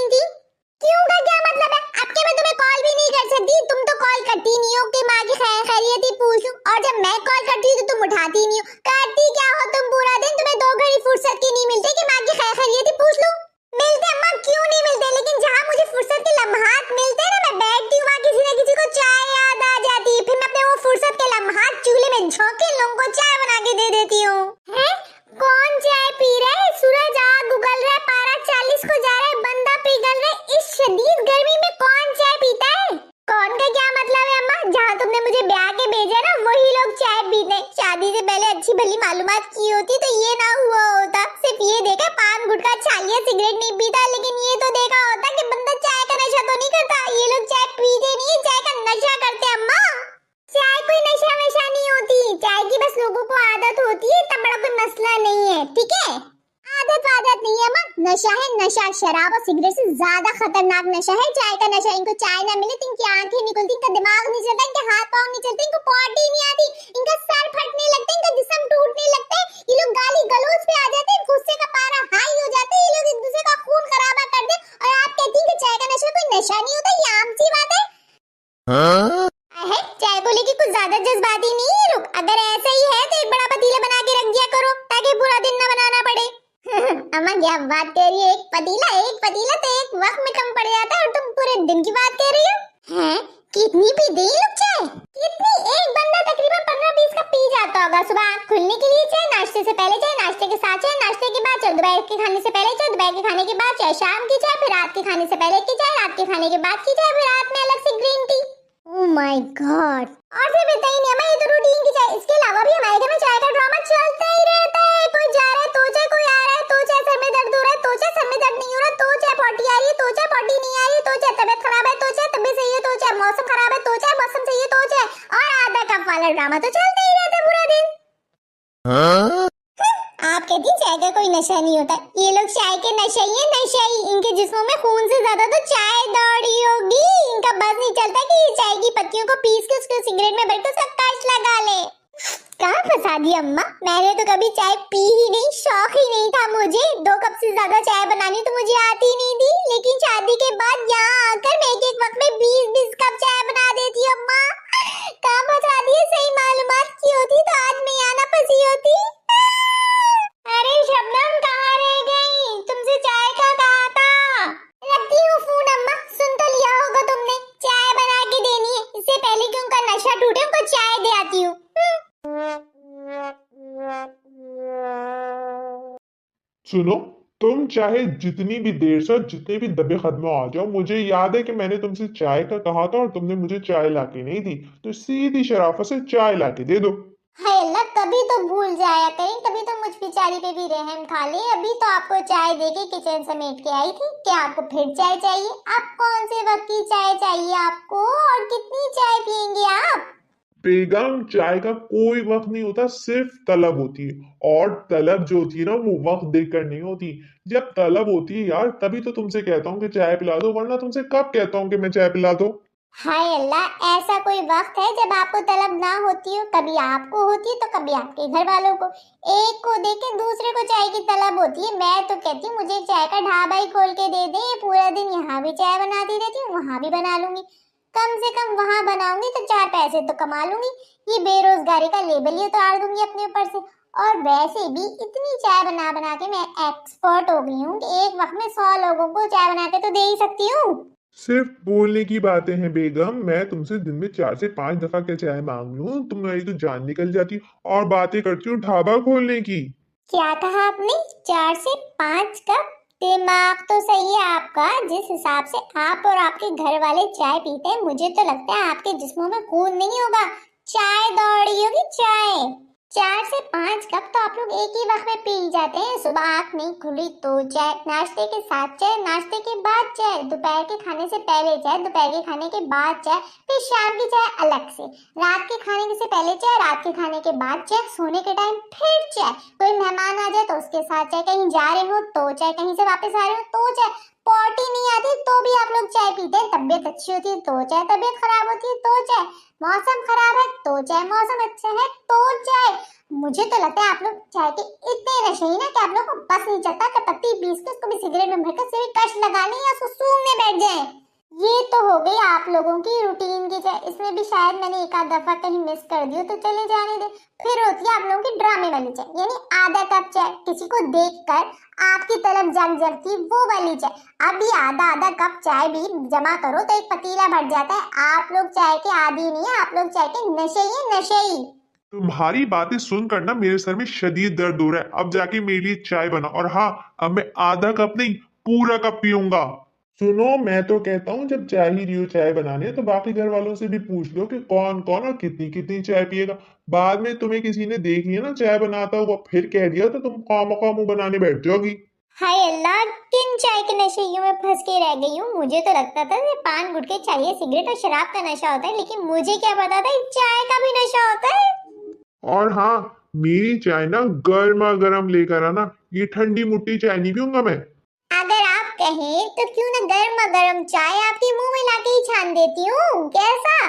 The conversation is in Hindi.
नहीं थी? क्यों का क्या मतलब है? अब के मैं तुम्हें कॉल भी नहीं कर सकती, तुम तो कॉल करती नहीं हो कि माँ की खैरियत ही पूछूं, और जब मैं कॉल करती हूँ तो तुम उठाती नहीं हो। करती क्या हो तुम पूरा दिन? तुम्हें 2 घड़ी फुर्सत की नहीं मिलती कि माँ की खैरियत ही पूछ लूं? मिलते अम्मा, क्यों नहीं मिलते, लेकिन जहाँ मुझे फुर्सत के लम्हात मिलते हैं ना, मैं बैठती हूँ वहाँ किसी न किसी को चाय याद आ जाती है, फिर मैं अपने वो फुर्सत के लम्हात चूल्हे में झोंक के लोगों को चाय बना के दे देती हूँ। हैं? कौन चाय पी रहा है? सूरज आग उगल रहा है, पारा 40 को जा रहा है, बंदा पिघल रहा है, इस शदीद गर्मी में कौन चाय पीता है? कौन का क्या मतलब है अम्मा? जहाँ तुमने मुझे ब्याह के भेजा ना, वही लोग चाय पीते हैं। शादी से पहले अच्छी भली मालूमात की होती तो ये ना हुआ होता। सिर्फ ये देखा पान गुटखा छालिया सिगरेट नहीं पीता, लेकिन ये तो देखा होता कि बंदा चाय का नशा तो नहीं करता। ये लोग चाय पीते नहीं, चाय का नशा करते अम्मा। चाय कोई नशा वशा नहीं होती, चाय की बस लोगों को आदत होती है, तब बड़ा कोई मसला नहीं है, ठीक है? आदत नहीं है माँ, नशा है नशा। शराब और सिगरेट से ज्यादा खतरनाक नशा है चाय का नशा। इनको चाय ना मिले तो इनकी आंखें निकलती, इनका दिमाग नहीं चलता, इनके हाथ पाँव नहीं चलते, इनको पॉटी नहीं आती, इनका सर फटने लगता है, इनका जिस्म टूटने लगता है, ये लोग गाली गलौज पे आ जाते हैं, गुस्से का पारा हाई हो जाता है, ये लोग एक दूसरे का खून खराबा कर दे, और आप कहती हैं कि चाय का नशा कोई नशा नहीं होता। ये आम सी बात है। है चाय बोले कि कुछ ज्यादा जज्बाती नहीं है। रुक, अगर ऐसा ही है तो एक बड़ा पतीला बना के रख दिया करो ताकि पूरा दिन न बनाना पड़े। अम्मा क्या बात कर रही है? एक पतीला तो एक वक्त में कम पड़ जाता है और तुम पूरे दिन की बात कर रही हो। हैं? कितनी पी दे लोग चाय? कितनी? एक बंदा तकरीबन 15-20 कप पी जाता होगा। सुबह आँख खुलने के लिए चाय, नाश्ते से पहले चाय, नाश्ते के साथ चाय, नाश्ते के बाद चाय, दोपहर के खाने से पहले चाय, दोपहर के खाने के बाद चाय, शाम की चाय, फिर रात के खाने से पहले की चाय, रात के खाने के बाद की चाय, फिर रात में अलग से green tea. Oh my God. और फिर बताइए नहीं अम्मा, ये तो रूटीन की चाय। इसके अलावा भी हमारे घर में चाय का ड्रामा चलता ही रहता है। कोई जा रहा है तो चाय, कोई आ रहा है तो चाय, सर में दर्द हो रहा है तो चाय, सर में दर्द नहीं हो रहा तो चाय, पॉटी आ रही है तो चाय, पॉटी नहीं आ रही तो चाय, तबीयत खराब है तो चाय, तबीयत सही है तो चाय, मौसम खराब है तो चाय, मौसम सही है तो चाय, और आधा कप वाला ड्रामा तो चलता ही रहता है पूरा दिन। आप कहती चाय का कोई नशा नहीं होता, ये लोग चाय के नशे ही। इनके जिस्मों में खून से ज्यादा तो चाय दौड़ी होगी। इनका बस नहीं चलता कि ये चाय की पत्तियों को पीस के उसको सिगरेट में भर के उसका कश लगा ले। कहाँ फंसा दी अम्मा? मैंने तो कभी चाय पी ही नहीं, शौक ही नहीं था मुझे। 2 कप से ज्यादा चाय बनानी तो मुझे आती नहीं थी, लेकिन शादी के बाद यहाँ आकर मैं एक वक्त में 20-20 कप चाय बना देती हूँ अम्मा। कहाँ फंसा दी? सही मालूमात की होती तो आज मैं यहाँ ना फंसी होती। अरे शबनम कहाँ रह गई? तुमसे चाय का कहा था। रखती हूँ फोन अम्मा, सुन तो लिया होगा तुमने, चाय बना के देनी है। इससे पहले कि उनका नशा टूटे उनको चाय दे आती हूँ। सुनो, तुम चाहे जितनी भी देर से जितने भी दबे कदमों आ जाओ, मुझे याद है कि मैंने तुमसे चाय का कहा था और तुमने मुझे चाय लाके नहीं दी, तो सीधी शराफत से चाय लाके दे दो। हाय अल्लाह, कभी तो भूल जाया करें, कभी तो मुझ बेचारी पे भी रहम खा ले। अभी तो आपको चाय देके किचन समेट के आई थी, क्या आपको फिर चाय चाहिए? आप कौन से वक्त की चाय चाहिए आपको, और कितनी चाय पियेंगे आप? बेगम, चाय का कोई वक्त नहीं होता, सिर्फ तलब होती है, और तलब जो होती है ना वो वक्त देखकर नहीं होती। जब तलब होती है यार, तभी तो तुमसे कहता हूँ कि चाय पिला दो, वरना तुमसे कब कहता हूँ कि मैं चाय पिला दो। हाय अल्लाह, ऐसा कोई वक्त है जब आपको तलब ना होती हो? कभी आपको होती है तो कभी आपके घर वालों को। एक को देके दूसरे को चाय की तलब होती है। मैं तो कहती हूँ मुझे चाय का ढाबा ही खोल के दे दे, पूरा दिन यहाँ भी चाय बनाती रहती हूँ, वहाँ भी बना लूंगी। कम से कम वहाँ बनाऊंगी तो 4 पैसे तो कमा लूंगी। ये बेरोजगारी का लेबल ही उतार दूंगी अपने ऊपर से। और वैसे भी इतनी चाय बना बना के मैं एक्सपर्ट हो गई हूँ कि एक वक्त में 100 लोगों को चाय बना के तो दे ही सकती हूँ। सिर्फ बोलने की बातें हैं बेगम, मैं तुमसे दिन में 4 से 5 दफा क्या चाय मांग लूं, तुम्हारी तो जान निकल जाती और बातें करती हूँ ढाबा खोलने की। क्या कहा आपने? 4 से 5 कप? दिमाग तो सही है आपका। जिस हिसाब से आप और आपके घर वाले चाय पीते हैं, मुझे तो लगता है आपके जिस्मों में खून नहीं होगा, चाय दौड़ी होगी चाय। 4 से 5 कप तो आप लोग एक ही वक्त में पी जाते हैं। सुबह आँख नहीं खुली तो चाय, नाश्ते के साथ चाय, नाश्ते के बाद चाय, दोपहर के खाने से पहले चाय, दोपहर के खाने के बाद चाय, फिर शाम की चाय अलग से, रात के खाने से पहले चाय, रात के खाने के बाद चाय, सोने के टाइम फिर चाय, कोई मेहमान आ जाए तो उसके साथ चाय, कहीं जा रहे हो तो चाय, कहीं से वापस आ रहे हो तो चाय। पॉटी नहीं आती तो भी आप लोग चाय पीते हैं। तबीयत अच्छी होती है तो चाय, तबीयत खराब होती है तो चाय, मौसम खराब है तो चाय, मौसम अच्छा है तो चाय। मुझे तो लगता है आप लोग चाय के इतने नशेही ना कि आप लोग को बस नहीं चलता कि पत्ती पीस के उसको भी सिगरेट में भरकर सिर्फ कश लगा लें या उसको सूंघने बैठ जाएं। ये तो हो गई आप लोगों की रूटीन की चाय। इसमें भी शायद मैंने एक आध दफा कहीं मिस कर दी हो तो चले जाने दे। फिर होती है आप लोगों की ड्रामे वाली चाय, यानी आधा कप चाय किसी को देखकर आपकी तलब जग जगती वो वाली चाय। अब ये आधा आधा कप चाय भी जमा करो तो एक पतीला भर जाता है। आप लोग चाय के आदी नहीं है, आप लोग चाय के नशे ही नशे ही। तुम्हारी बातें सुनकर ना मेरे सर में शदीद दर्द हो रहा है। अब जाके मेरे लिए चाय बना, और हाँ, अब मैं आधा कप नहीं पूरा कप पीऊंगा। सुनो, मैं तो कहता हूँ जब चाय ही रही हो चाय बनाने, तो बाकी घर वालों से भी पूछ लो कि कौन कौन और कितनी कितनी चाय पिएगा। बाद में तुम्हें किसी ने देख लिया ना चाय बनाता हुआ, फिर कह दिया तो तुम खामखा मुंह बनाने बैठ जाओगी। हाय अल्लाह, किन चाय के नशेइयों में फंस के रह गई हूँ। मुझे तो लगता था ये पान गुटखे चाहिए, सिगरेट और शराब का नशा होता है, लेकिन मुझे क्या पता था चाय का भी नशा होता है। और हाँ, मेरी चाय ना गर्मा गर्म लेकर आना, ये ठंडी मुट्ठी चाय नहीं पीऊंगा मैं। अगर आप कहें तो क्यों ना गर्मा गर्म चाय आपके मुंह में लाके ही छान देती हूँ, कैसा?